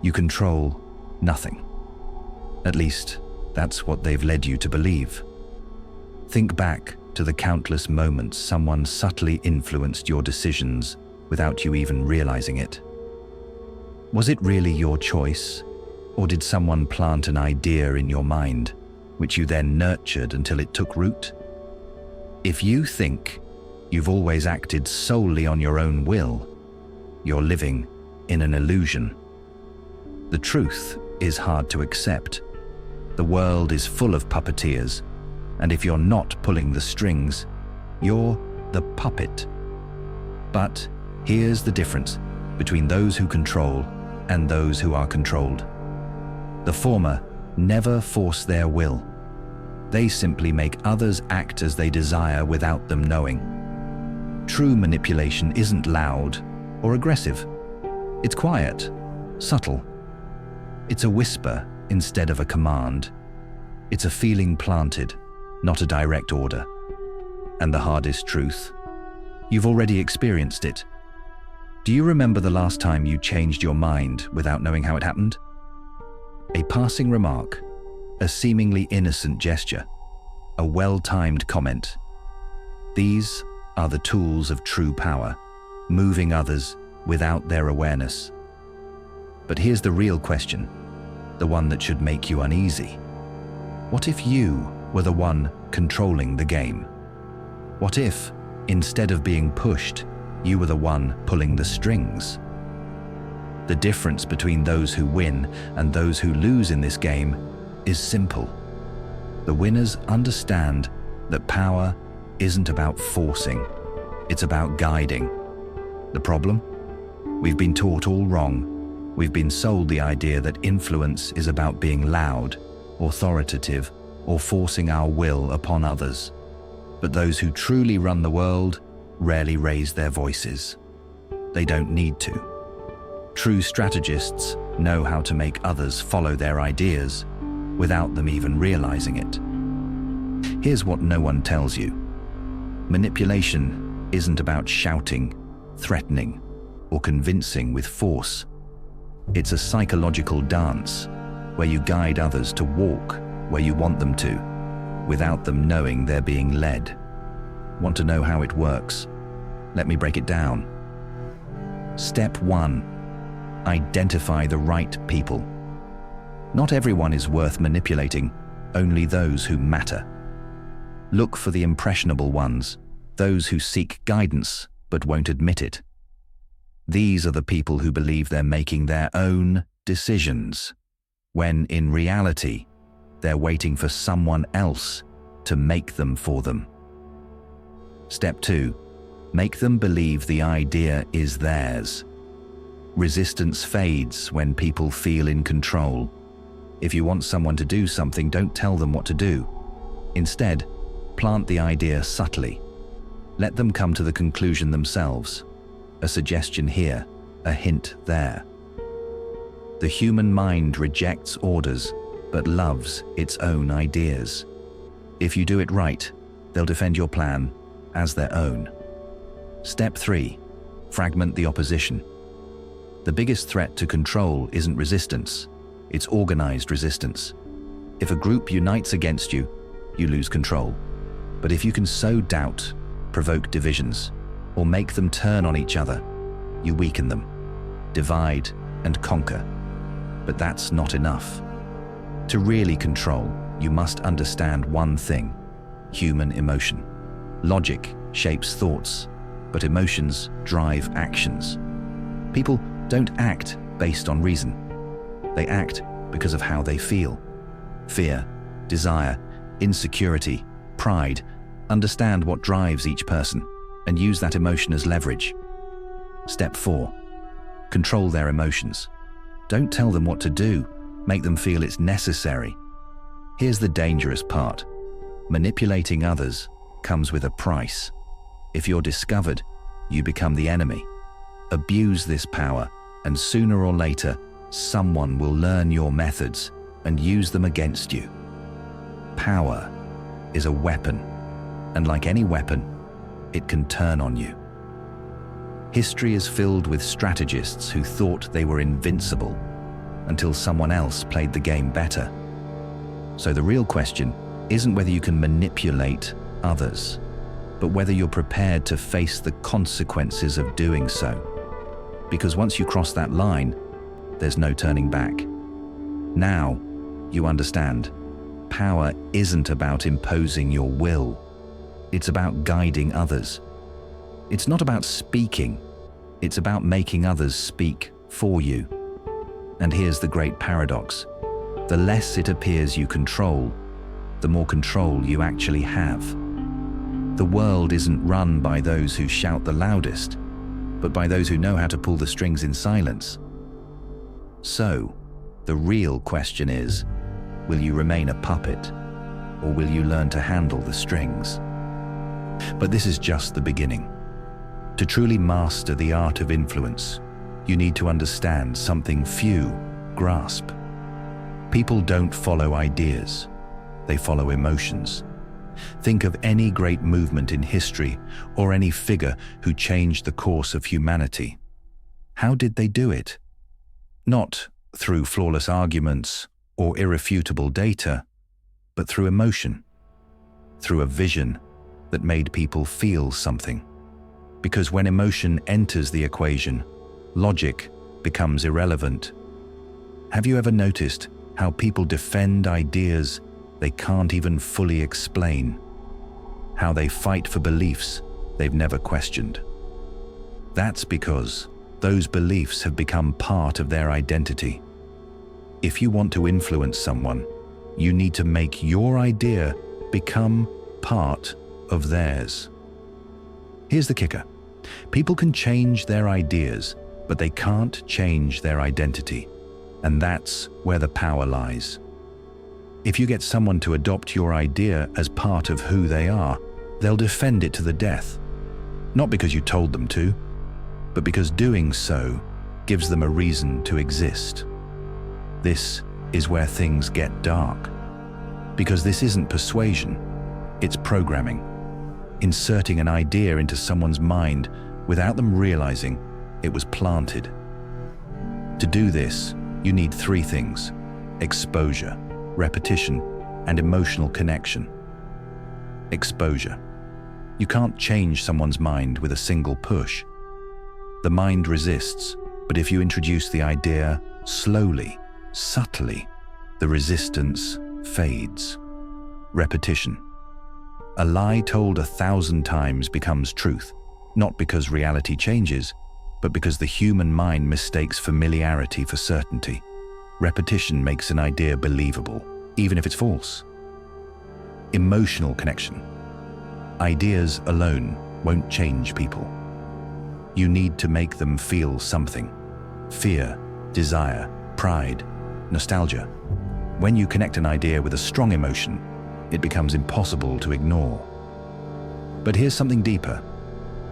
You control nothing. At least, that's what they've led you to believe. Think back to the countless moments someone subtly influenced your decisions without you even realizing it. Was it really your choice, or did someone plant an idea in your mind, which you then nurtured until it took root? If you think you've always acted solely on your own will, you're living in an illusion. The truth is hard to accept. The world is full of puppeteers, and if you're not pulling the strings, you're the puppet. But here's the difference between those who control and those who are controlled. The former never force their will. They simply make others act as they desire without them knowing. True manipulation isn't loud or aggressive. It's quiet, subtle. It's a whisper instead of a command. It's a feeling planted, not a direct order. And the hardest truth? You've already experienced it. Do you remember the last time you changed your mind without knowing how it happened? A passing remark, a seemingly innocent gesture, a well-timed comment. These are the tools of true power, moving others without their awareness. But here's the real question, the one that should make you uneasy. What if you were the one controlling the game? What if, instead of being pushed, you were the one pulling the strings? The difference between those who win and those who lose in this game is simple. The winners understand that power isn't about forcing, it's about guiding. The problem? We've been taught all wrong. We've been sold the idea that influence is about being loud, authoritative, or forcing our will upon others. But those who truly run the world rarely raise their voices. They don't need to. True strategists know how to make others follow their ideas without them even realizing it. Here's what no one tells you. Manipulation isn't about shouting, threatening, or convincing with force. It's a psychological dance where you guide others to walk where you want them to, without them knowing they're being led. Want to know how it works? Let me break it down. Step 1. Identify the right people. Not everyone is worth manipulating, only those who matter. Look for the impressionable ones, those who seek guidance but won't admit it. These are the people who believe they're making their own decisions, when in reality, they're waiting for someone else to make them for them. Step 2. Make them believe the idea is theirs. Resistance fades when people feel in control. If you want someone to do something, don't tell them what to do. Instead, plant the idea subtly. Let them come to the conclusion themselves. A suggestion here, a hint there. The human mind rejects orders, but loves its own ideas. If you do it right, they'll defend your plan as their own. Step 3. Fragment the opposition. The biggest threat to control isn't resistance, it's organized resistance. If a group unites against you, you lose control. But if you can sow doubt, provoke divisions, or make them turn on each other, you weaken them, divide and conquer. But that's not enough. To really control, you must understand one thing: human emotion. Logic shapes thoughts, but emotions drive actions. People don't act based on reason. They act because of how they feel. Fear, desire, insecurity, pride. Understand what drives each person and use that emotion as leverage. Step 4. Control their emotions. Don't tell them what to do. Make them feel it's necessary. Here's the dangerous part. Manipulating others comes with a price. If you're discovered, you become the enemy. Abuse this power, and sooner or later, someone will learn your methods and use them against you. Power is a weapon, and like any weapon, it can turn on you. History is filled with strategists who thought they were invincible. until someone else played the game better. So the real question isn't whether you can manipulate others, but whether you're prepared to face the consequences of doing so. Because once you cross that line, there's no turning back. Now, you understand, power isn't about imposing your will. It's about guiding others. It's not about speaking. It's about making others speak for you. And here's the great paradox. The less it appears you control, the more control you actually have. The world isn't run by those who shout the loudest, but by those who know how to pull the strings in silence. So, the real question is, will you remain a puppet, or will you learn to handle the strings? But this is just the beginning. To truly master the art of influence, you need to understand something few grasp. People don't follow ideas, they follow emotions. Think of any great movement in history or any figure who changed the course of humanity. How did they do it? Not through flawless arguments or irrefutable data, but through emotion, through a vision that made people feel something. Because when emotion enters the equation, logic becomes irrelevant. Have you ever noticed how people defend ideas they can't even fully explain? How they fight for beliefs they've never questioned? That's because those beliefs have become part of their identity. If you want to influence someone, you need to make your idea become part of theirs. Here's the kicker. People can change their ideas, but they can't change their identity. And that's where the power lies. If you get someone to adopt your idea as part of who they are, they'll defend it to the death. Not because you told them to, but because doing so gives them a reason to exist. This is where things get dark. Because this isn't persuasion, it's programming. Inserting an idea into someone's mind without them realizing it was planted. To do this, you need three things: exposure, repetition, and emotional connection. Exposure. You can't change someone's mind with a single push. The mind resists, but if you introduce the idea slowly, subtly, the resistance fades. Repetition. A lie told 1,000 times becomes truth, not because reality changes, but because the human mind mistakes familiarity for certainty. Repetition makes an idea believable, even if it's false. Emotional connection. Ideas alone won't change people. You need to make them feel something: fear, desire, pride, nostalgia. When you connect an idea with a strong emotion, it becomes impossible to ignore. But here's something deeper.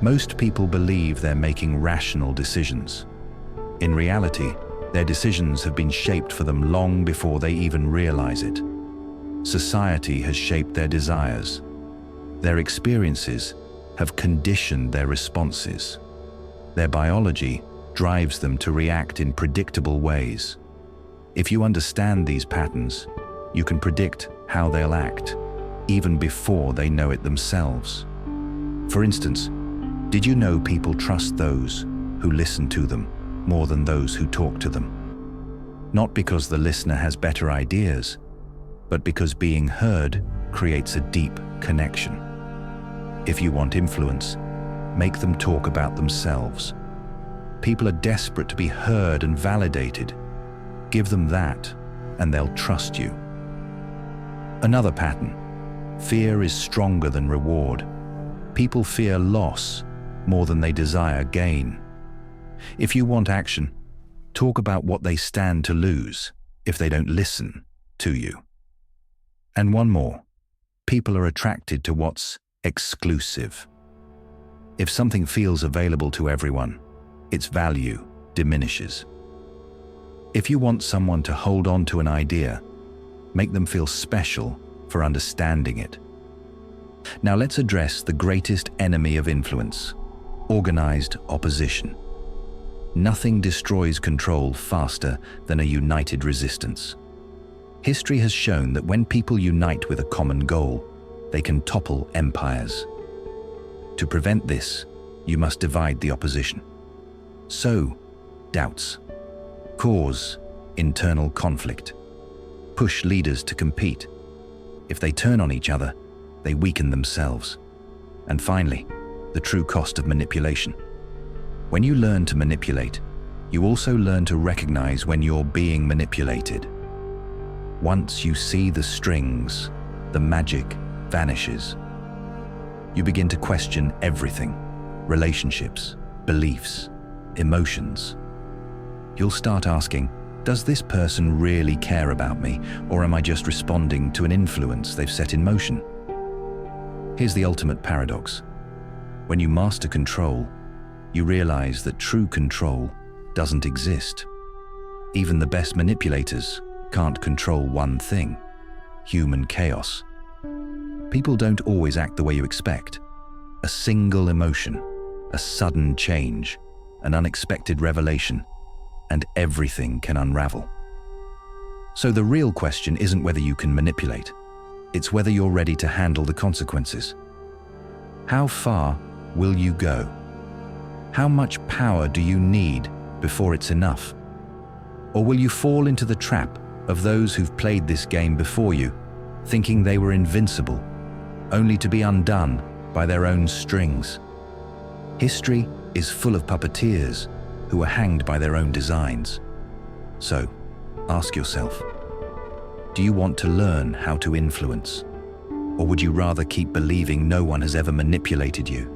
Most people believe they're making rational decisions. In reality, their decisions have been shaped for them long before they even realize it. Society has shaped their desires. Their experiences have conditioned their responses. Their biology drives them to react in predictable ways. If you understand these patterns, you can predict how they'll act, even before they know it themselves. For instance, did you know people trust those who listen to them more than those who talk to them? Not because the listener has better ideas, but because being heard creates a deep connection. If you want influence, make them talk about themselves. People are desperate to be heard and validated. Give them that, and they'll trust you. Another pattern. Fear is stronger than reward. People fear loss more than they desire gain. If you want action, talk about what they stand to lose if they don't listen to you. And one more. People are attracted to what's exclusive. If something feels available to everyone, its value diminishes. If you want someone to hold on to an idea, make them feel special for understanding it. Now let's address the greatest enemy of influence: organized opposition. Nothing destroys control faster than a united resistance. History has shown that when people unite with a common goal, they can topple empires. To prevent this, you must divide the opposition. Sow doubts. Cause internal conflict. Push leaders to compete. If they turn on each other, they weaken themselves. And finally, the true cost of manipulation. When you learn to manipulate, you also learn to recognize when you're being manipulated. Once you see the strings, the magic vanishes. You begin to question everything: relationships, beliefs, emotions. You'll start asking, does this person really care about me, or am I just responding to an influence they've set in motion? Here's the ultimate paradox. When you master control, you realize that true control doesn't exist. Even the best manipulators can't control one thing: human chaos. People don't always act the way you expect. A single emotion, a sudden change, an unexpected revelation, and everything can unravel. So the real question isn't whether you can manipulate. It's whether you're ready to handle the consequences. How far will you go? How much power do you need before it's enough? Or will you fall into the trap of those who've played this game before you, thinking they were invincible, only to be undone by their own strings? History is full of puppeteers who are hanged by their own designs. So, ask yourself, do you want to learn how to influence? Or would you rather keep believing no one has ever manipulated you?